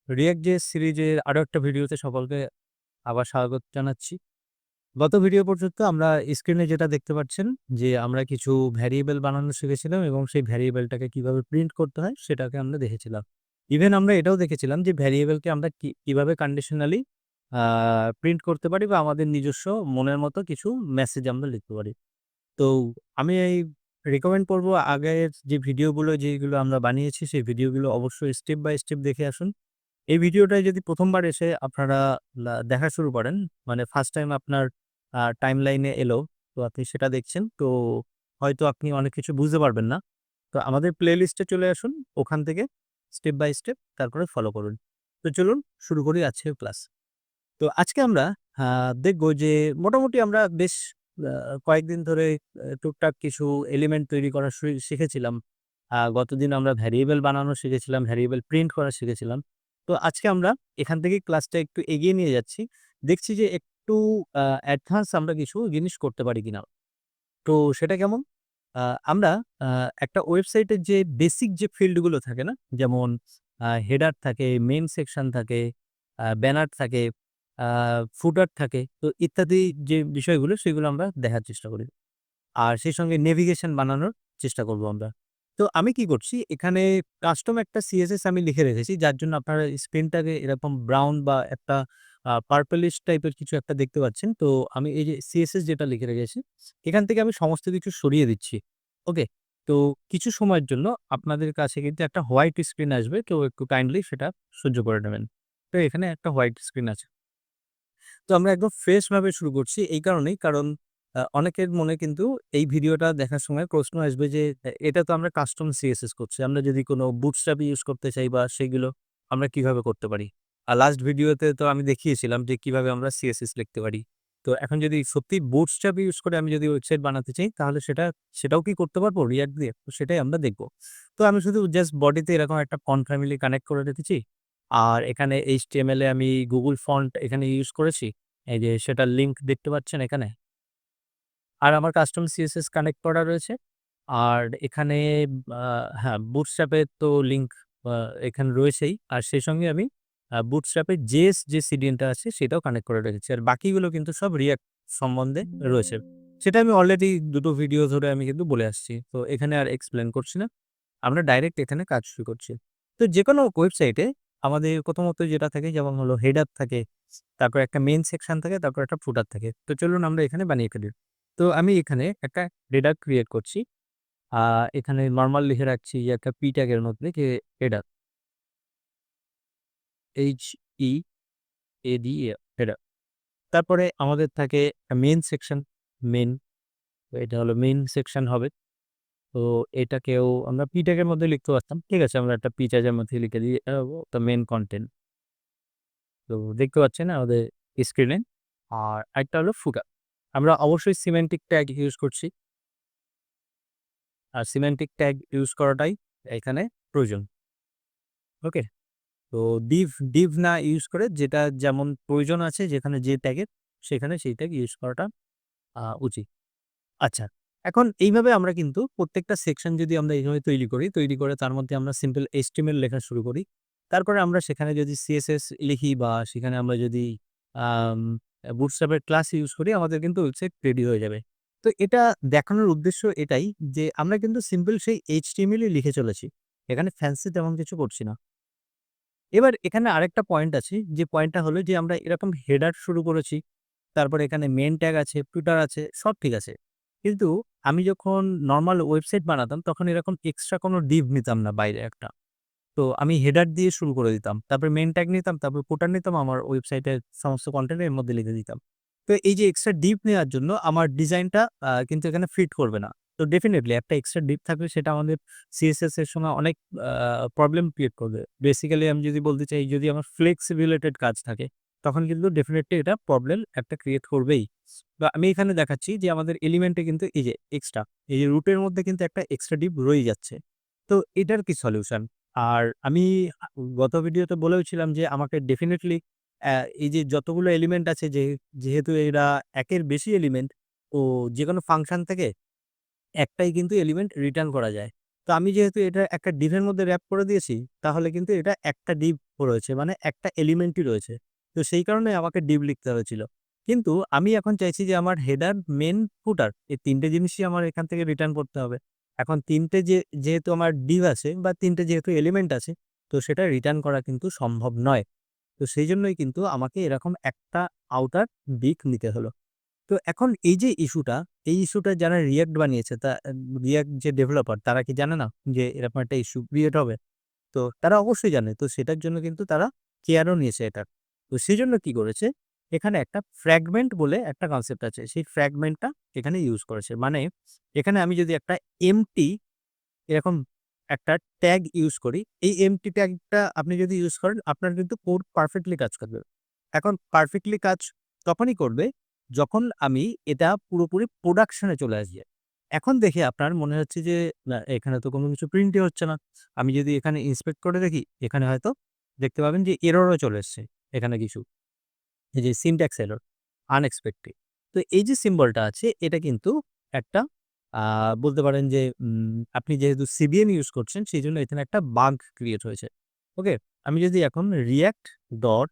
React.js সিরিজের আরো একটা ভিডিওতে সকলকে আবার স্বাগত জানাচ্ছি। গত ভিডিও পর্যন্ত আমরা স্ক্রিনে যেটা দেখতে পাচ্ছেন যে আমরা কিছু ভ্যারিয়েবল বানানো শিখেছিলাম এবং সেই ভ্যারিয়েবলটাকে কিভাবে প্রিন্ট করতে হয় সেটাকে আমরা দেখেছিলাম। ইভেন আমরা এটাও দেখেছিলাম যে ভ্যারিয়েবলকে আমরা কিভাবে কন্ডিশনালি আ প্রিন্ট করতে পারি বা আমাদের নিজস্ব মনের মতো কিছু মেসেজ আমরা লিখতে পারি। তো আমি রিকমেন্ড করব আগের যে ভিডিওগুলো যেগুলো আমরা বানিয়েছি সেই ভিডিওগুলো অবশ্যই স্টেপ বাই স্টেপ দেখে আসুন। এই ভিডিওটায় যদি ১ম বার এসে আপনারা দেখা শুরু করেন, মানে ফার্স্ট টাইম আপনার টাইমলাইনে এলো, তো আপনি সেটা দেখছেন। তো হয়তো আপনি অনেক কিছু বুঝতে পারবেন না। তো আমাদের প্লেলিস্টে চলে আসুন। ওখান থেকে স্টেপ বাই স্টেপ তারপরে ফলো করুন। তো চলুন শুরু করি আজকের ক্লাস। তো আজকে আমরা দেখব যে মোটামুটি আমরা বেশ আ কয়েকদিন ধরে টুকটাক কিছু এলিমেন্ট তৈরি করা শিখেছিলাম। গতদিন আমরা ভ্যারিয়েবল বানানো শিখেছিলাম, ভ্যারিয়েবল প্রিন্ট করা শিখেছিলাম। তো আজকে আমরা এখান থেকেই ক্লাসটা একটু এগিয়ে নিয়ে যাচ্ছি। দেখছি যে একটু অ্যাডভান্স আমরা কিছু জিনিস করতে পারি কিনা। তো সেটা কেমন? আ আমরা আ একটা ওয়েবসাইটের যে বেসিক যে ফিল্ড গুলো থাকে না? যেমন হেডার থাকে, মেইন সেকশন থাকে, ব্যানার থাকে, আ ফুটার থাকে। তো ইত্যাদি যে বিষয়গুলো সেগুলো আমরা দেখার চেষ্টা করি। আর সেই সঙ্গে নেভিগেশন বানানোর চেষ্টা করব আমরা। তো আমি কি করছি এখানে কাস্টম একটা সিএসএস আমি লিখে রেখেছি যার জন্য আপনারা স্ক্রিনটাকে এরকম ব্রাউন বা একটা পার্পলিশ টাইপের কিছু একটা দেখতে পাচ্ছেন। তো আমি এই যে সিএসএস যেটা লিখে রেখেছি এখান থেকে আমি সমস্ত কিছু সরিয়ে দিচ্ছি। ওকে? তো কিছু সময়ের জন্য আপনাদের কাছে কিন্তু একটা হোয়াইট স্ক্রিন আসবে। তো একটু কাইন্ডলি সেটা সহ্য করে নেবেন। তো এখানে একটা হোয়াইট স্ক্রিন আছে। তো আমরা একদম ফ্রেশ ভাবে শুরু করছি এই কারণেই কারণ অনেকের মনে কিন্তু এই ভিডিওটা দেখার সময় প্রশ্ন আসবে যে এটা তো আমরা কাস্টম সিএসএস করছি। আমরা যদি কোনো বুটস্ট্র্যাপ ইউজ করতে চাই বা সেগুলো আমরা কিভাবে করতে পারি? লাস্ট ভিডিওতে তো আমি দেখিয়েছিলাম যে কিভাবে আমরা সিএসএস লিখতে পারি। তো এখন যদি সত্যি বুটস্ট্র্যাপ ইউজ করে আমি যদি ওয়েবসাইট বানাতে চাই তাহলে সেটাও কি করতে পারবো React দিয়ে? তো সেটাই আমরা দেখব। তো আমি শুধু জাস্ট বডিতে এরকম একটা ফন্ট ফ্যামিলি কানেক্ট করে রেখেছি। আর এখানে HTML এ আমি Google ফন্ট এখানে ইউজ করেছি। এই যে সেটার লিঙ্ক দেখতে পাচ্ছেন এখানে। আর আমার কাস্টম CSS কানেক্ট করা রয়েছে। আর এখানে আ হ্যাঁ, Bootstrap এর তো লিঙ্ক আ এখানে রয়েছেই। আর সেই সঙ্গে আমি Bootstrap এর JS যে CDN টা আছে সেটাও কানেক্ট করে রেখেছি। আর বাকিগুলো কিন্তু সব React সম্বন্ধে রয়েছে। সেটা আমি অলরেডি ২ টো ভিডিও ধরে আমি কিন্তু বলে আসছি। তো এখানে আর এক্সপ্লেইন করছি না। আমরা ডাইরেক্ট এখানে কাজ শুরু করছি। তো যেকোনো ওয়েবসাইটে আমাদের প্রথমত যেটা থাকে যেমন হলো হেডার থাকে, তারপর একটা মেইন সেকশন থাকে, তারপর একটা ফুটার থাকে। তো চলুন আমরা এখানে বানিয়ে ফেলি। তো আমি এখানে একটা হেডার ক্রিয়েট করছি। আ এখানে নরমাল লিখে রাখছি যে একটা p ট্যাগ এর মধ্যে যে হেডার, HEADA হেডার। তারপরে আমাদের থাকে মেইন সেকশন, মেইন। তো এটা হলো মেইন সেকশন হবে। তো এটাকেও আমরা p ট্যাগ এর মধ্যে লিখতে পারতাম। ঠিক আছে? আমরা একটা p ট্যাগ এর মধ্যে লিখে দিয়ে দ্যা মেইন কনটেন্ট। তো দেখতে পাচ্ছেন আমাদের স্ক্রিনে। আর আরেকটা হলো ফুটার। আমরা অবশ্যই সিমেন্টিক ট্যাগ ইউজ করছি। আর সিমেন্টিক ট্যাগ ইউজ করাটাই এখানে প্রয়োজন। ওকে? তো div না ইউজ করে যেটা যেমন প্রয়োজন আছে যেখানে যে ট্যাগের সেখানে সেই ট্যাগ ইউজ করাটা উচিত। আচ্ছা, এখন এইভাবে আমরা কিন্তু প্রত্যেকটা সেকশন যদি আমরা এইভাবে তৈরি করি, তৈরি করে তার মধ্যে আমরা সিম্পল HTML লেখা শুরু করি। তারপরে আমরা সেখানে যদি CSS লিখি বা সেখানে আমরা যদি আম Bootstrap এর ক্লাস ইউজ করি আমাদের কিন্তু ওয়েবসাইট রেডি হয়ে যাবে। তো এটা দেখানোর উদ্দেশ্য এটাই যে আমরা কিন্তু সিম্পল সেই HTML ই লিখে চলেছি। এখানে ফ্যান্সি তেমন কিছু করছি না। এবার এখানে আরেকটা পয়েন্ট আছে যে পয়েন্টটা হলো যে আমরা এরকম হেডার শুরু করেছি। তারপরে এখানে মেইন ট্যাগ আছে, ফুটার আছে, সব ঠিক আছে। কিন্তু আমি যখন নরমাল ওয়েবসাইট বানাতাম তখন এরকম এক্সট্রা কোনো ডিভ নিতাম না বাইরে একটা। তো আমি হেডার দিয়ে শুরু করে দিতাম। তারপরে মেইন ট্যাগ নিতাম, তারপর ফুটার নিতাম, আমার ওয়েবসাইটের সমস্ত কনটেন্ট এর মধ্যে লিখে দিতাম। তো এই যে এক্সট্রা ডিপ নেওয়ার জন্য আমার ডিজাইনটা কিন্তু এখানে ফিট করবে না। তো ডেফিনিটলি একটা এক্সট্রা ডিপ থাকলে সেটা আমাদের CSS এর সময় অনেক আ প্রবলেম ক্রিয়েট করবে। বেসিক্যালি আমি যদি বলতে চাই যদি আমার ফ্লেক্সি রিলেটেড কাজ থাকে, তখন কিন্তু ডেফিনিটলি এটা প্রবলেম একটা ক্রিয়েট করবেই। তো আমি এখানে দেখাচ্ছি যে আমাদের এলিমেন্টে কিন্তু এই যে এক্সট্রা, এই যে রুটের মধ্যে কিন্তু একটা এক্সট্রা ডিপ রয়েই যাচ্ছে। তো এটার কি সলিউশন? আর আমি আ গত ভিডিওতে বলেওছিলাম যে আমাকে ডেফিনিটলি এই যে যতগুলো এলিমেন্ট আছে যেহেতু এরা একের বেশি এলিমেন্ট, তো যেকোনো ফাংশন থেকে একটাই কিন্তু এলিমেন্ট রিটার্ন করা যায়। তো আমি যেহেতু এটা একটা ডিভ এর মধ্যে র‍্যাপ করে দিয়েছি, তাহলে কিন্তু এটা একটা ডিভ রয়েছে, মানে একটা এলিমেন্টই রয়েছে। তো সেই কারণে আমাকে div লিখতে হয়েছিল। কিন্তু আমি এখন চাইছি যে আমার হেডার, মেইন, ফুটার এই ৩ টে জিনিসই আমার এখান থেকে রিটার্ন করতে হবে। এখন ৩ টে যেহেতু আমার div আছে বা ৩ টে যেহেতু এলিমেন্ট আছে, তো সেটা রিটার্ন করা কিন্তু সম্ভব নয়। তো সেইজন্যই কিন্তু আমাকে এরকম একটা আউটার দিক নিতে হলো। তো এখন এই যে ইস্যুটা, এই ইস্যুটা যারা React বানিয়েছে React যে ডেভেলপার তারা কি জানে না যে এরকম একটা ইস্যু ক্রিয়েট হবে? তো তারা অবশ্যই জানে। তো সেটার জন্য কিন্তু তারা কেয়ারও নিয়েছে এটার। তো সেজন্য কি করেছে, এখানে একটা ফ্র্যাগমেন্ট বলে একটা কনসেপ্ট আছে। সেই ফ্র্যাগমেন্টটা এখানে ইউজ করেছে। মানে এখানে আমি যদি একটা এম্পটি এরকম একটা ট্যাগ ইউজ করি, এই এম্পটি ট্যাগটা আপনি যদি ইউজ করেন, আপনার কিন্তু কোড পারফেক্টলি কাজ করবে। এখন পারফেক্টলি কাজ তখনই করবে, যখন আমি এটা পুরোপুরি প্রোডাকশন এ চলে আসবে। এখন দেখে আপনার মনে হচ্ছে যে, না এখানে তো কোনো কিছু প্রিন্টই হচ্ছে না। আমি যদি এখানে ইন্সপেক্ট করে দেখি, এখানে হয়তো দেখতে পাবেন যে এররও চলে এসছে এখানে কিছু। এই যে সিনট্যাক্স এরর, আনএক্সপেক্টেড। তো এই যে সিম্বলটা আছে এটা কিন্তু একটা আ বলতে পারেন যে আপনি যেহেতু সিবিএন ইউজ করছেন সেইজন্য এখানে একটা বাগ ক্রিয়েট হয়েছে। ওকে? আমি যদি এখন react ডট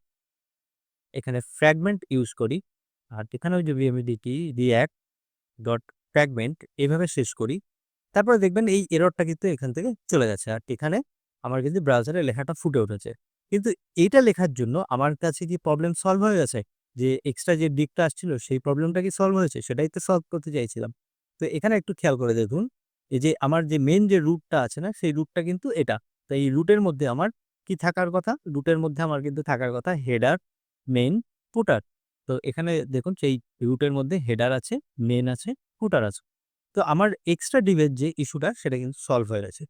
এখানে ফ্র্যাগমেন্ট ইউজ করি, আর এখানেও যদি আমি লিখি react ডট ফ্র্যাগমেন্ট এভাবে শেষ করি, তারপরে দেখবেন এই এররটা কিন্তু এখান থেকে চলে গেছে। আর এখানে আমার কিন্তু ব্রাউজারে লেখাটা ফুটে উঠেছে। কিন্তু এইটা লেখার জন্য আমার কাছে কি প্রবলেম সলভ হয়ে গেছে? যে এক্সট্রা যে দিকটা আসছিল সেই প্রবলেমটা কি সলভ হয়েছে? সেটাই তো সলভ করতে চাইছিলাম। তো এখানে একটু খেয়াল করে দেখুন, এই যে আমার যে মেইন যে রুটটা আছে না? সেই রুটটা কিন্তু এটা। তো এই রুটের মধ্যে আমার কি থাকার কথা? রুটের মধ্যে আমার কিন্তু থাকার কথা হেডার, মেইন, ফুটার। তো এখানে দেখুন সেই রুটের মধ্যে হেডার আছে, মেইন আছে, ফুটার আছে। তো আমার এক্সট্রা ডিভ এর যে ইস্যুটা সেটা কিন্তু সলভ হয়ে গেছে।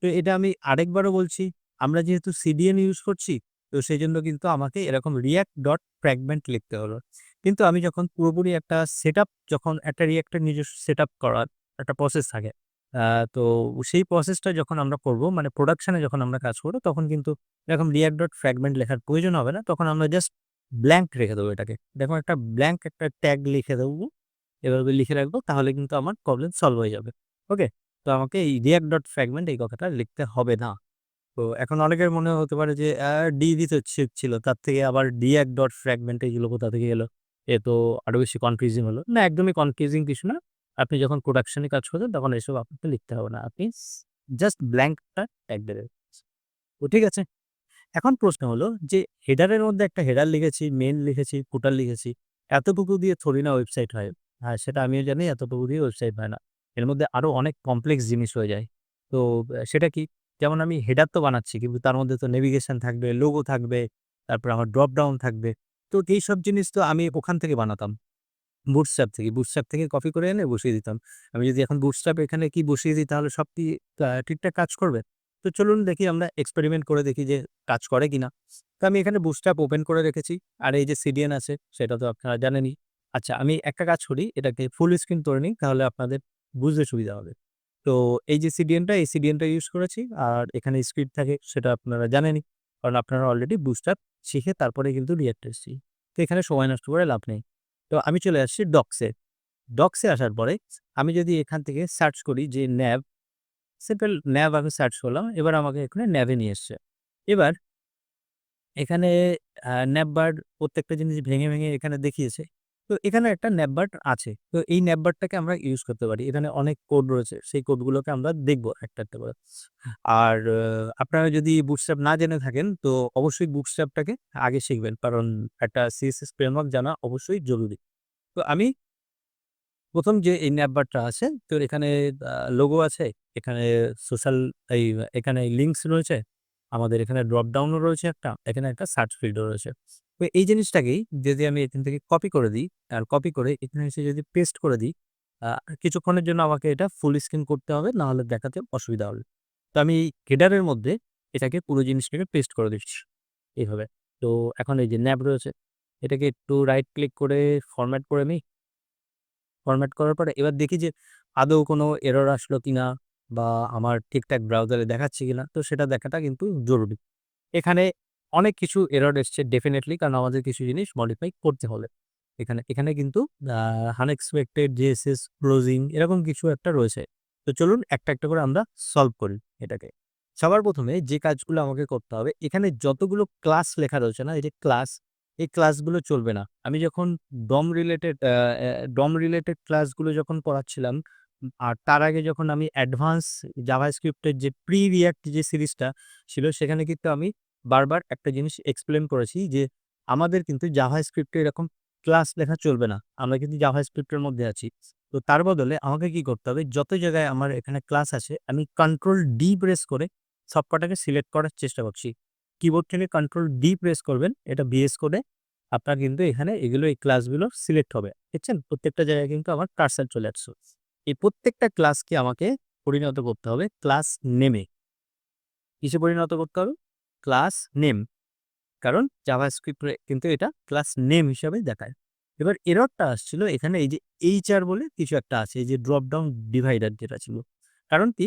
তো এটা আমি আরেকবারও বলছি, আমরা যেহেতু সিডিএন ইউজ করছি, তো সেজন্য কিন্তু আমাকে এরকম react ডট ফ্র্যাগমেন্ট লিখতে হলো। কিন্তু আমি যখন পুরোপুরি একটা সেটআপ যখন একটা React এর নিজস্ব সেটআপ করার একটা প্রসেস থাকে। আ তো সেই প্রসেসটা যখন আমরা করব মানে প্রোডাকশন এ যখন আমরা কাজ করব তখন কিন্তু এরকম react ডট ফ্র্যাগমেন্ট লেখার প্রয়োজন হবে না। তখন আমরা জাস্ট ব্ল্যাংক রেখে দেবো এটাকে। দেখুন একটা ব্ল্যাংক একটা ট্যাগ লিখে দেব। এভাবে লিখে রাখবো তাহলে কিন্তু আমার প্রবলেম সলভ হয়ে যাবে। ওকে? তো আমাকে এই react ডট ফ্র্যাগমেন্ট এই কথাটা লিখতে হবে না। তো এখন অনেকের মনে হতে পারে যে ডিবি তো ঠিক ছিল। তার থেকে আবার react ডট ফ্র্যাগমেন্ট এগুলো কোথা থেকে এলো? এ তো আরো বেশি কনফিউজিং হলো। না একদমই কনফিউজিং কিছু না। আপনি যখন প্রোডাকশন এ কাজ করবেন তখন এসব আপনাকে লিখতে হবে না। আপনি জাস্ট ব্ল্যাংক টা ট্যাগ দেবেন। তো ঠিক আছে? এখন প্রশ্ন হলো যে হেডারের মধ্যে একটা হেডার লিখেছি, মেইন লিখেছি, ফুটার লিখেছি। এতটুকু দিয়ে থোড়ি না ওয়েবসাইট হয়। হ্যাঁ, সেটা আমিও জানি এতটুকু দিয়ে ওয়েবসাইট হয় না। এর মধ্যে আরো অনেক কমপ্লেক্স জিনিস হয়ে যায়। তো সেটা কি? যেমন আমি হেডার তো বানাচ্ছি কিন্তু তার মধ্যে তো নেভিগেশন থাকবে, লোগো থাকবে, তারপরে আমার ড্রপ ডাউন থাকবে। তো এইসব জিনিস তো আমি ওখান থেকে বানাতাম। বুটস্ট্র্যাপ থেকে কপি করে এনে বসিয়ে দিতাম। আমি যদি এখন বুটস্ট্র্যাপ এখানে কি বসিয়ে দিই তাহলে সব কি ঠিকঠাক কাজ করবে? তো চলুন দেখি আমরা এক্সপেরিমেন্ট করে দেখি যে কাজ করে কিনা। তো আমি এখানে বুটস্ট্র্যাপ ওপেন করে রেখেছি। আর এই যে সিডিএন আছে সেটা তো আপনারা জানেনই। আচ্ছা আমি একটা কাজ করি এটাকে ফুল স্ক্রিন করে নিই তাহলে আপনাদের বুঝতে সুবিধা হবে। তো এই যে এই সিডিএনটা ইউজ করেছি। আর এখানে স্ক্রিপ্ট থাকে সেটা আপনারা জানেনই। কারণ আপনারা অলরেডি বুটস্ট্র্যাপ শিখে তারপরে কিন্তু রিঅ্যাক্ট এসেছি। তো এখানে সময় নষ্ট করে লাভ নেই। তো আমি চলে আসছি ডক্সে। ডক্সে আসার পরে আমি যদি এখান থেকে সার্চ করি যে nav, সিম্পল nav আমি সার্চ করলাম। এবার আমাকে এখানে nav এ নিয়ে এসছে। এবার এখানে navbar প্রত্যেকটা জিনিস ভেঙে এখানে দেখিয়েছে। তো এখানে একটা navbar আছে। তো এই navbar-টাকে আমরা ইউজ করতে পারি। এখানে অনেক কোড রয়েছে। সেই কোডগুলোকে আমরা দেখব একটা করে। আর আপনারা যদি বুটস্ট্র্যাপ না জেনে থাকেন তো অবশ্যই বুটস্ট্র্যাপটাকে আগে শিখবেন। কারণ একটা সিএসএস ফ্রেমওয়ার্ক জানা অবশ্যই জরুরি। তো আমি ১ম যে এই ন্যাপবারটা আছে, তো এখানে লোগো আছে, এখানে সোশ্যাল এই এখানে লিঙ্কস রয়েছে। আমাদের এখানে ড্রপ ডাউনও রয়েছে একটা, এখানে একটা সার্চ ফিল্ডও রয়েছে। তো এই জিনিসটাকেই যদি আমি এখান থেকে কপি করে দিই, আর কপি করে এখানে এসে যদি পেস্ট করে দিই, আ কিছুক্ষণের জন্য আমাকে এটা ফুল স্ক্রিন করতে হবে, না হলে দেখাতে অসুবিধা হবে। তো আমি এই হেডারের মধ্যে এটাকে পুরো জিনিসটাকে পেস্ট করে দিচ্ছি, এইভাবে। তো এখন এই যে ন্যাপ রয়েছে, এটাকে একটু রাইট ক্লিক করে ফরম্যাট করে নিই। ফরম্যাট করার পরে এবার দেখি যে আদৌ কোনো এরর আসলো কিনা বা আমার ঠিকঠাক ব্রাউজারে দেখাচ্ছে কিনা। তো সেটা দেখাটা কিন্তু জরুরি। এখানে অনেক কিছু এরর এসছে ডেফিনিটলি কারণ আমাদের কিছু জিনিস মডিফাই করতে হবে। এখানে কিন্তু আ আনএক্সপেক্টেড জেএসএস ক্লোজিং এরকম কিছু একটা রয়েছে। তো চলুন একটা করে আমরা সলভ করি এটাকে। সবার ১ম এ যে কাজগুলো আমাকে করতে হবে, এখানে যতগুলো ক্লাস লেখা রয়েছে না, এই যে ক্লাস, এই ক্লাসগুলো চলবে না। আমি যখন ডম রিলেটেড ক্লাসগুলো যখন পড়াচ্ছিলাম, আর তার আগে যখন আমি অ্যাডভান্স জাভাস্ক্রিপ্ট এর যে রিঅ্যাক্ট যে সিরিজটা ছিল, সেখানে কিন্তু আমি বারবার একটা জিনিস এক্সপ্লেইন করেছি যে, আমাদের কিন্তু জাভাস্ক্রিপ্টে এরকম ক্লাস লেখা চলবে না। আমরা কিন্তু জাভাস্ক্রিপ্টের মধ্যে আছি। তো তার বদলে আমাকে কি করতে হবে, যত জায়গায় আমার এখানে ক্লাস আছে, আমি কন্ট্রোল ডি প্রেস করে সবকটাকে সিলেক্ট করার চেষ্টা করছি। কিবোর্ড থেকে কন্ট্রোল ডি প্রেস করবেন, এটা বিএস কোডে আপনার কিন্তু এখানে এগুলো এই ক্লাসগুলো সিলেক্ট হবে। দেখছেন? প্রত্যেকটা জায়গায় কিন্তু আমার কার্সর চলে আসছে। এই প্রত্যেকটা ক্লাসকে আমাকে পরিণত করতে হবে ক্লাস নেমে। কিসে পরিণত করতে হবে? Class name. কারণ জাভাস্ক্রিপ্টে কিন্তু এটা ক্লাস নেম হিসাবে দেখায়। এবার এররটা আসছিল এখানে, এই যে এইচআর বলে কিছু একটা আছে, এই যে ড্রপ ডাউন ডিভাইডার যেটা ছিল। কারণ কি?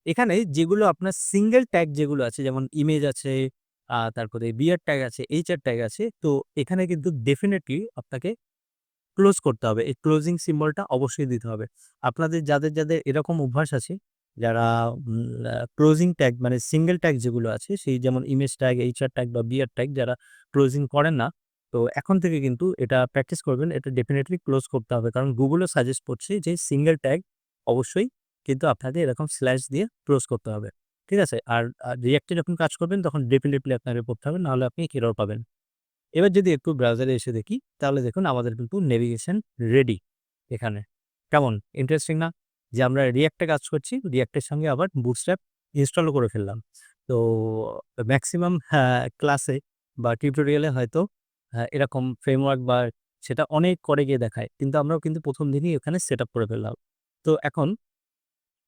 এখানে যেগুলো আপনার সিঙ্গেল ট্যাগ যেগুলো আছে, যেমন ইমেজ আছে, তারপরে বিয়ার ট্যাগ আছে, এইচআর ট্যাগ আছে। তো এখানে কিন্তু ডেফিনিটলি আপনাকে ক্লোজ করতে হবে। এই ক্লোজিং সিম্বলটা অবশ্যই দিতে হবে। আপনাদের যাদের এরকম অভ্যাস আছে, যারা ক্লোজিং ট্যাগ মানে সিঙ্গেল ট্যাগ যেগুলো আছে, সেই যেমন ইমেজ ট্যাগ, এইচআর ট্যাগ বা বিয়ার ট্যাগ যারা ক্লোজিং করেন না, তো এখন থেকে কিন্তু এটা প্র্যাকটিস করবেন। এটা ডেফিনিটলি ক্লোজ করতে হবে। কারণ Google ও সাজেস্ট করছে যে সিঙ্গেল ট্যাগ অবশ্যই কিন্তু আপনাদের এরকম স্ল্যাশ দিয়ে ক্লোজ করতে হবে। ঠিক আছে? আর React এ যখন কাজ করবেন তখন ডেফিনিটলি আপনাকে করতে হবে। নাহলে আপনি এরর পাবেন। এবার যদি একটু ব্রাউজারে এসে দেখি, তাহলে দেখুন আমাদের কিন্তু নেভিগেশন রেডি এখানে। কেমন ইন্টারেস্টিং না? যে আমরা React এ কাজ করছি, React এর সঙ্গে আবার Bootstrap ইনস্টলও করে ফেললাম। তো মেক্সিমাম ক্লাসে বা টিউটোরিয়ালে হয়তো এরকম ফ্রেমওয়ার্ক বা সেটা অনেক করে গিয়ে দেখায়। কিন্তু আমরাও কিন্তু ১ম দিনই এখানে সেটআপ করে ফেললাম। তো এখন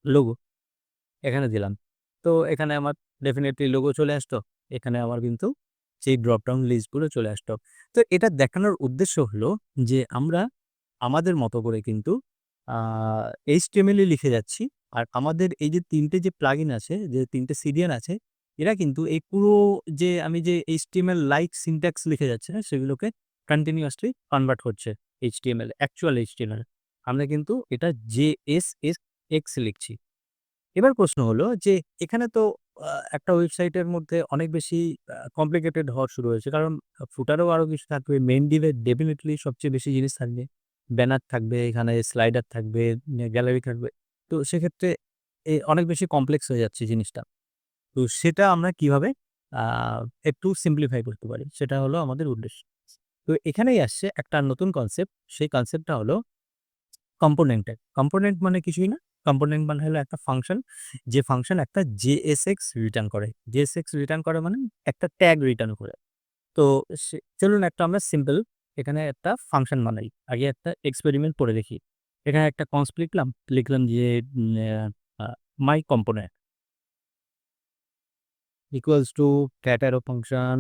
লোগো এখানে দিলাম। তো এখানে আমার ডেফিনিটলি লোগো চলে আসতো। এখানে আমার কিন্তু সেই ড্রপ ডাউন লিস্ট গুলো চলে আসতো। তো এটা দেখানোর উদ্দেশ্য হলো যে আমরা আমাদের মতো করে কিন্তু আ HTML এ লিখে যাচ্ছি। আর আমাদের এই যে ৩ টে যে প্লাগইন আছে, যে ৩ টে সিডিএন আছে, এরা কিন্তু এই পুরো যে আমি যে HTML লাইক সিনট্যাক্স লিখে যাচ্ছি না, সেগুলোকে কন্টিনিউয়াসলি কনভার্ট করছে HTML, অ্যাকচুয়াল HTML। আমরা কিন্তু এটা JSX লিখছি। এবার প্রশ্ন হলো যে এখানে তো একটা ওয়েবসাইটের মধ্যে অনেক বেশি কমপ্লিকেটেড হওয়া শুরু হয়েছে। কারণ ফুটারেও আরো কিছু থাকবে। মেইন ডিভে ডেফিনিটলি সবচেয়ে বেশি জিনিস থাকবে। ব্যানার থাকবে, এখানে স্লাইডার থাকবে, গ্যালারি থাকবে। তো সেক্ষেত্রে অনেক বেশি কমপ্লেক্স হয়ে যাচ্ছে জিনিসটা। তো সেটা আমরা কিভাবে আ একটু সিম্পলিফাই করতে পারি? সেটা হলো আমাদের উদ্দেশ্য। তো এখানেই আসছে একটা নতুন কনসেপ্ট। সেই কনসেপ্টটা হলো কম্পোনেন্টের। কম্পোনেন্ট মানে কিছুই না। কম্পোনেন্ট মানে হলো একটা ফাংশন, যে ফাংশন একটা JSX রিটার্ন করে। JSX রিটার্ন করে মানে একটা ট্যাগ রিটার্ন করে। তো চলুন একটা আমরা সিম্পল এখানে একটা ফাংশন বানাই। আগে একটা এক্সপেরিমেন্ট করে দেখি। এখানে একটা কনস্ট লিখলাম। লিখলাম যে um uh my component equals to cat arrow function,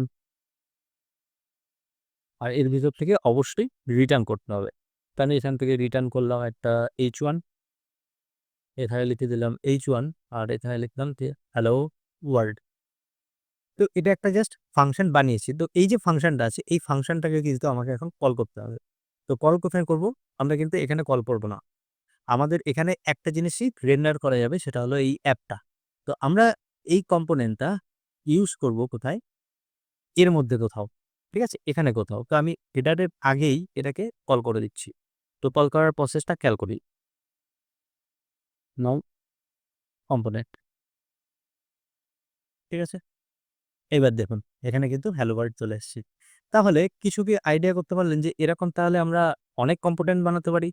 আর এর ভিতর থেকে অবশ্যই রিটার্ন করতে হবে। তাহলে এখান থেকে রিটার্ন করলাম একটা h1, এখানে লিখে দিলাম h1, আর এখানে লিখলাম যে হ্যালো ওয়ার্ল্ড। তো এটা একটা জাস্ট ফাংশন বানিয়েছি। তো এই যে ফাংশনটা আছে, এই ফাংশনটাকে কিন্তু আমাকে এখন কল করতে হবে। তো কল কোথায় করব? আমরা কিন্তু এখানে কল করব না। আমাদের এখানে একটা জিনিসই রেন্ডার করা যাবে, সেটা হলো এই অ্যাপটা। তো আমরা এই কম্পোনেন্টটা ইউজ করব কোথায়? এর মধ্যে কোথাও। ঠিক আছে? এখানে কোথাও। তো আমি হেডারের আগেই এটাকে কল করে দিচ্ছি। তো কল করার প্রসেসটা খেয়াল করি। নাও কম্পোনেন্ট। ঠিক আছে? এবার দেখুন, এখানে কিন্তু হ্যালো ওয়ার্ল্ড চলে এসেছে। তাহলে কিছু কি আইডিয়া করতে পারলেন যে এরকম তাহলে আমরা অনেক কম্পোনেন্ট বানাতে পারি?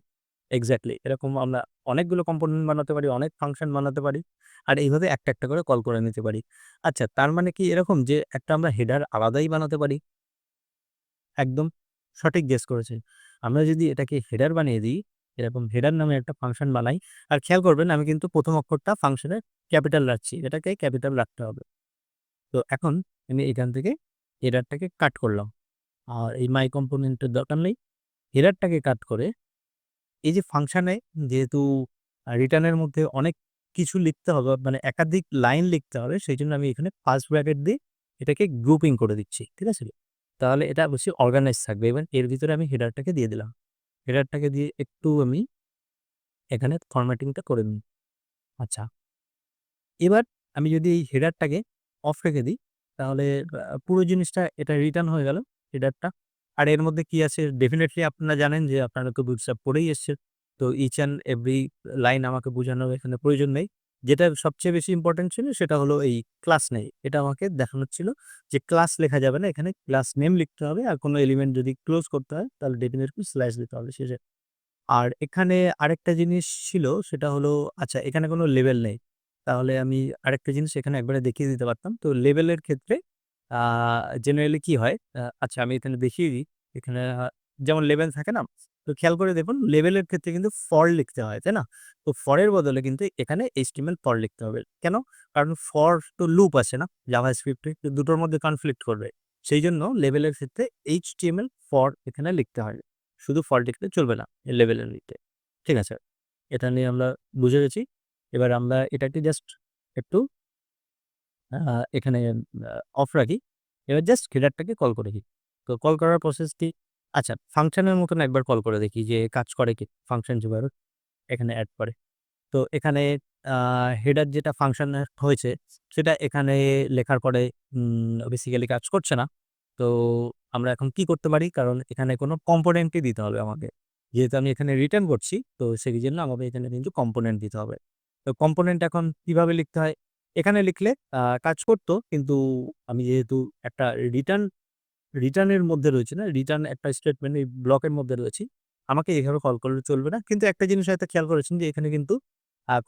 এক্সাক্টলি এরকম আমরা অনেকগুলো কম্পোনেন্ট বানাতে পারি, অনেক ফাংশন বানাতে পারি। আর এইভাবে একটা করে কল করে নিতে পারি। আচ্ছা, তার মানে কি এরকম যে একটা আমরা হেডার আলাদাই বানাতে পারি? একদম সঠিক গেস করেছেন। আমরা যদি এটাকে হেডার বানিয়ে দিই, এরকম হেডার নামে একটা ফাংশন বানাই। আর খেয়াল করবেন আমি কিন্তু ১ম অক্ষরটা ফাংশনের ক্যাপিটাল রাখছি। এটাকে ক্যাপিটাল রাখতে হবে। তো এখন আমি এখান থেকে হেডারটাকে কাট করলাম। আর এই মাই কম্পোনেন্টের দরকার নেই। হেডারটাকে কাট করে এই যে ফাংশনে যেহেতু রিটার্নের মধ্যে অনেক কিছু লিখতে হবে, মানে একাধিক লাইন লিখতে হবে, সেইজন্য আমি এখানে ফার্স্ট ব্র্যাকেট দিয়ে এটাকে গ্রুপিং করে দিচ্ছি। ঠিক আছে? তাহলে এটা অবশ্যই অর্গানাইজ থাকবে। এবার এর ভিতরে আমি হেডারটাকে দিয়ে দিলাম। হেডারটাকে দিয়ে একটু আমি এখানে ফরম্যাটিংটা করে নিই। আচ্ছা। এবার আমি যদি এই হেডারটাকে অফ রেখে দিই, তাহলে পুরো জিনিসটা এটা রিটার্ন হয়ে গেল হেডারটা। আর এর মধ্যে কি আছে ডেফিনিটলি আপনারা জানেন যে আপনারা তো বুটস্ট্র্যাপ পড়েই এসছেন। তো ইচ অ্যান্ড এভরি লাইন আমাকে বোঝানোর এখানে প্রয়োজন নেই। যেটা সবচেয়ে বেশি ইম্পোর্টেন্ট ছিল সেটা হলো এই ক্লাস নেই। এটা আমাকে দেখানো ছিল যে ক্লাস লেখা যাবে না, এখানে ক্লাস নেম লিখতে হবে। আর কোনো এলিমেন্ট যদি ক্লোজ করতে হয় তাহলে ডেফিনিটলি স্ল্যাশ দিতে হবে শেষে। আর এখানে আরেকটা জিনিস ছিল সেটা হলো আচ্ছা এখানে কোনো লেভেল নেই। তাহলে আমি আরেকটা জিনিস এখানে একবারে দেখিয়ে দিতে পারতাম। তো লেভেলের ক্ষেত্রে আ জেনারেলি কি হয়? আচ্ছা আমি এখানে দেখিয়ে দিই। এখানে যেমন লেভেল থাকে না? তো খেয়াল করে দেখুন লেভেলের ক্ষেত্রে কিন্তু ফর লিখতে হয়, তাই না? তো ফর এর বদলে কিন্তু এখানে HTML ফর লিখতে হবে। কেন? কারণ ফর তো লুপ আছে না? জাভাস্ক্রিপ্ট এ দুটোর মধ্যে কনফ্লিক্ট করবে। সেইজন্য লেভেলের ক্ষেত্রে HTML ফর এখানে লিখতে হয়। শুধু ফর লিখলে চলবে না এই লেভেলের নিতে। ঠিক আছে? এটা নিয়ে আমরা বুঝে গেছি। এবার আমরা এটাকে জাস্ট একটু আ এখানে অফ রাখি। এবার জাস্ট হেডারটাকে কল করে দিই। তো কল করার প্রসেস কি? আচ্ছা ফাংশনের মতন একবার কল করে দেখি যে কাজ করে কি? ফাংশন যেভাবে এখানে এড করে। তো এখানে আ হেডার যেটা ফাংশন হয়েছে সেটা এখানে লেখার পরে বেসিক্যালি কাজ করছে না। তো আমরা এখন কি করতে পারি? কারণ এখানে কোনো কম্পোনেন্টই দিতে হবে আমাকে। যেহেতু আমি এখানে রিটার্ন করছি তো সেইজন্য আমাকে এখানে কিন্তু কম্পোনেন্ট দিতে হবে। তো কম্পোনেন্ট এখন কিভাবে লিখতে হয়? এখানে লিখলে কাজ করত কিন্তু আমি যেহেতু একটা রিটার্ন রিটার্নের মধ্যে রয়েছি না, রিটার্ন একটা স্টেটমেন্ট এই ব্লকের মধ্যে রয়েছি। আমাকে এভাবে কল করলে চলবে না। কিন্তু একটা জিনিস হয়তো খেয়াল করেছেন যে এখানে কিন্তু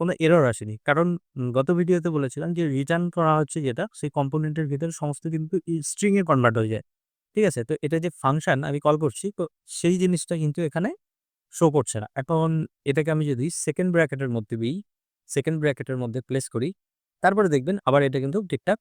কোনো এরর আসেনি। কারণ গত ভিডিওতে বলেছিলাম যে রিটার্ন করা হচ্ছে যেটা সেই কম্পোনেন্টের ভিতরে সমস্ত কিন্তু স্ট্রিং এ কনভার্ট হয়ে যায়। ঠিক আছে? তো এটা যে ফাংশন আমি কল করছি তো সেই জিনিসটা কিন্তু এখানে শো করছে না। এখন এটাকে আমি যদি সেকেন্ড ব্র্যাকেটের মধ্যে দিই, সেকেন্ড ব্র্যাকেটের মধ্যে প্লেস করি, তারপরে দেখবেন আবার এটা কিন্তু ঠিকঠাক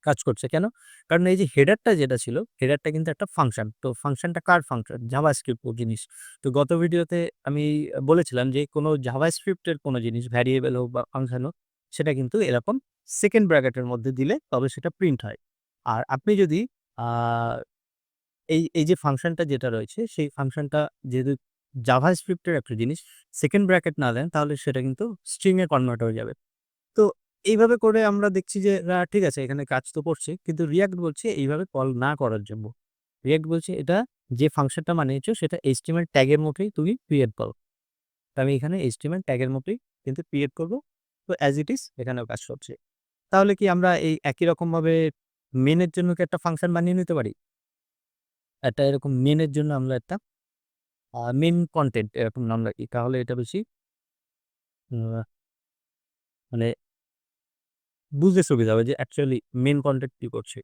কাজ করছে। কেন? কারণ এই যে হেডারটা যেটা ছিল, হেডারটা কিন্তু একটা ফাংশন। তো ফাংশনটা কার ফাংশন? জাভাস্ক্রিপ্ট জিনিস। তো গত ভিডিওতে আমি বলেছিলাম যে কোনো জাভাস্ক্রিপ্ট এর কোনো জিনিস ভ্যারিয়েবল হোক বা ফাংশন হোক, সেটা কিন্তু এরকম সেকেন্ড ব্র্যাকেটের মধ্যে দিলে তবে সেটা প্রিন্ট হয়। আর আপনি যদি আ এই যে ফাংশনটা যেটা রয়েছে, সেই ফাংশনটা যেহেতু জাভাস্ক্রিপ্ট এর একটা জিনিস, সেকেন্ড ব্র্যাকেট না দেন তাহলে সেটা কিন্তু স্ট্রিং এ কনভার্ট হয়ে যাবে। তো এইভাবে করে আমরা দেখছি যে ঠিক আছে এখানে কাজ তো করছে। কিন্তু React বলছে এইভাবে কল না করার জন্য। React বলছে এটা যে ফাংশনটা বানিয়েছো সেটা HTML ট্যাগের মতোই তুমি ক্রিয়েট করো। তো আমি এখানে HTML ট্যাগের মতোই কিন্তু ক্রিয়েট করব। তো অ্যাজ ইট ইজ এখানেও কাজ করছে। তাহলে কি আমরা এই একই রকমভাবে মেইন এর জন্য কি একটা ফাংশন বানিয়ে নিতে পারি? একটা এরকম মেইন এর জন্য আমরা একটা মেইন কনটেন্ট এরকম নাম রাখি। তাহলে এটা বেশি আ মানে বুঝতে সুবিধা হবে যে অ্যাকচুয়ালি মেইন কনটেন্ট কি করছে।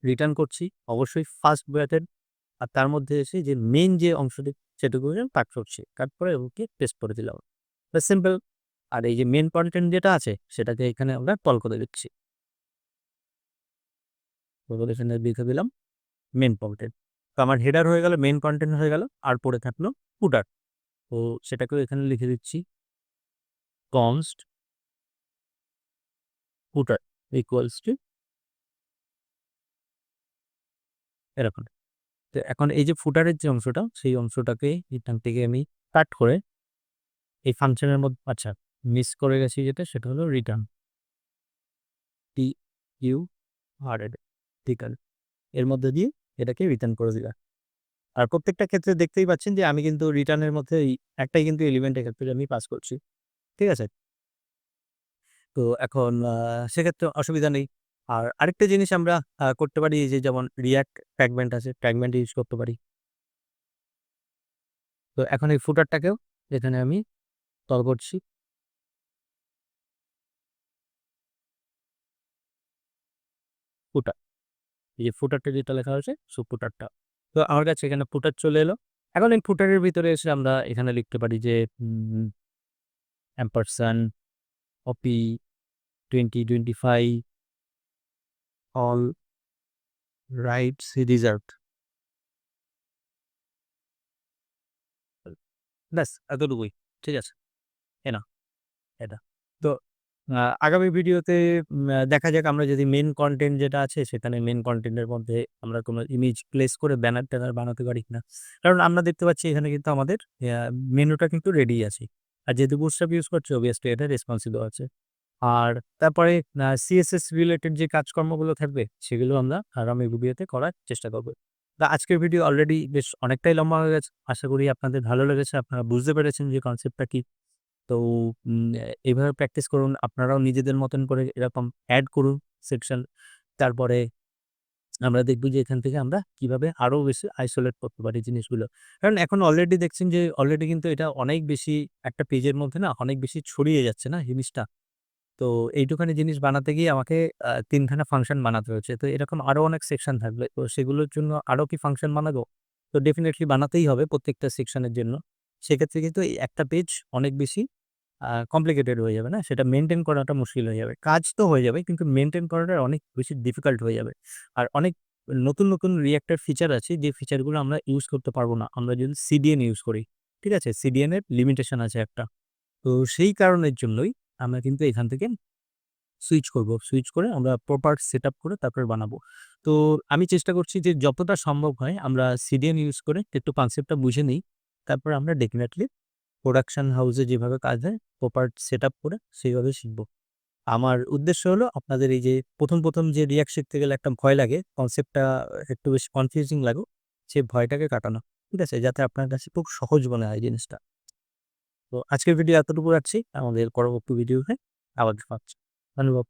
রিটার্ন করছি অবশ্যই ফার্স্ট ব্র্যাকেট আর তার মধ্যে এসে যে মেইন যে অংশটি সেটুকু কাট করছি। কাট করে ওকে পেস্ট করে দিলাম। ব্যাস সিম্পল। আর এই যে মেইন কনটেন্ট যেটা আছে সেটাকে এখানে আমরা কল করে দিচ্ছি। তো এখানে লিখে দিলাম মেইন কনটেন্ট। তো আমার হেডার হয়ে গেল, মেইন কনটেন্ট হয়ে গেল। আর পড়ে থাকলো ফুটার। তো সেটাকেও এখানে লিখে দিচ্ছি কনস্ট ফুটার ইকুয়ালস টু এরকম। তো এখন এই যে ফুটারের যে অংশটা সেই অংশটাকে এখান থেকে আমি কাট করে এই ফাংশনের মধ্যে আচ্ছা মিস করে গেছি যেটা সেটা হলো রিটার্ন। TURN রিটার্ন এর মধ্যে দিয়ে এটাকে রিটার্ন করে দিলাম। আর প্রত্যেকটা ক্ষেত্রে দেখতেই পাচ্ছেন যে আমি কিন্তু রিটার্নের মধ্যে এই একটাই কিন্তু এলিমেন্ট এক্ষেত্রে আমি পাস করছি। ঠিক আছে? তো এখন সেক্ষেত্রে অসুবিধা নেই। আর আরেকটা জিনিস আমরা করতে পারি এই যে যেমন React ফ্র্যাগমেন্ট আছে, ফ্র্যাগমেন্ট ইউজ করতে পারি। তো এখন এই ফুটারটাকেও এখানে আমি কল করছি ফুটার। এই যে ফুটারটা যেটা লেখা হয়েছে ফুটারটা। তো আমার কাছে এখানে ফুটার চলে এলো। এখন এই ফুটারের ভিতরে এসে আমরা এখানে লিখতে পারি যে ampersand copy 2025 all rights reserved ব্যাস এতটুকুই। ঠিক আছে? এনাফ এটা। তো আগামী ভিডিওতে দেখা যাক আমরা যদি মেইন কনটেন্ট যেটা আছে সেখানে মেইন কনটেন্ট এর মধ্যে আমরা কোনো ইমেজ প্লেস করে ব্যানার-ট্যানার বানাতে পারি কিনা। কারণ আমরা দেখতে পাচ্ছি এখানে কিন্তু আমাদের মেনুটা কিন্তু রেডি আছে। আর যেহেতু বুটস্ট্র্যাপ ইউজ করছি obviously এটা রেসপন্সিভ ও আছে। আর তারপরে সিএসএস রিলেটেড যে কাজকর্মগুলো থাকবে সেগুলো আমরা আগামী ভিডিওতে করার চেষ্টা করব। আজকের ভিডিও অলরেডি বেশ অনেকটাই লম্বা হয়ে গেছে। আশা করি আপনাদের ভালো লেগেছে। আপনারা বুঝতে পেরেছেন যে কনসেপ্টটা কি। তো এভাবে প্র্যাকটিস করুন। আপনারাও নিজেদের মতন করে এরকম এড করুন সেকশন। তারপরে আমরা দেখব যে এখান থেকে আমরা কিভাবে আরো বেশি আইসোলেট করতে পারি জিনিসগুলো। কারণ এখন অলরেডি দেখছেন যে অলরেডি কিন্তু এটা অনেক বেশি একটা পেজের মধ্যে না অনেক বেশি ছড়িয়ে যাচ্ছে না জিনিসটা। তো এইটুখানি জিনিস বানাতে গিয়ে আমাকে ৩ খানা ফাংশন বানাতে হয়েছে। তো এরকম আরো অনেক সেকশন থাকবে। তো সেগুলোর জন্য আরো কি ফাংশন বানাবো? তো ডেফিনিটলি বানাতেই হবে প্রত্যেকটা সেকশনের জন্য। সেক্ষেত্রে কিন্তু এই একটা পেজ অনেক বেশি কমপ্লিকেটেড হয়ে যাবে না? সেটা মেইনটেইন করাটা মুশকিল হয়ে যাবে। কাজ তো হয়ে যাবে কিন্তু মেইনটেইন করাটা অনেক বেশি ডিফিকাল্ট হয়ে যাবে। আর অনেক নতুন React এর ফিচার আছে যে ফিচারগুলো আমরা ইউজ করতে পারব না। আমরা যদি CDN ইউজ করি। ঠিক আছে? CDN এর লিমিটেশন আছে একটা। তো সেই কারণের জন্যই আমরা কিন্তু এখান থেকে সুইচ করব। সুইচ করে আমরা প্রপার সেটআপ করে তারপরে বানাবো। তো আমি চেষ্টা করছি যে যতটা সম্ভব হয় আমরা CDN ইউজ করে একটু কনসেপ্টটা বুঝে নেই। তারপরে আমরা ডেফিনিটলি প্রোডাকশন হাউসে যেভাবে কাজ হয় প্রপার সেটআপ করে সেইভাবে শিখব। আমার উদ্দেশ্য হলো আপনাদের এই যে ১ম যে React শিখতে গেলে একটা ভয় লাগে, কনসেপ্টটা একটু বেশি কনফিউজিং লাগুক, সেই ভয়টাকে কাটানো। ঠিক আছে? যাতে আপনার কাছে খুব সহজ মনে হয় জিনিসটা। তো আজকের ভিডিও এতটুকু রাখছি। আমাদের পরবর্তী ভিডিওতে আবার দেখা হচ্ছে। ধন্যবাদ।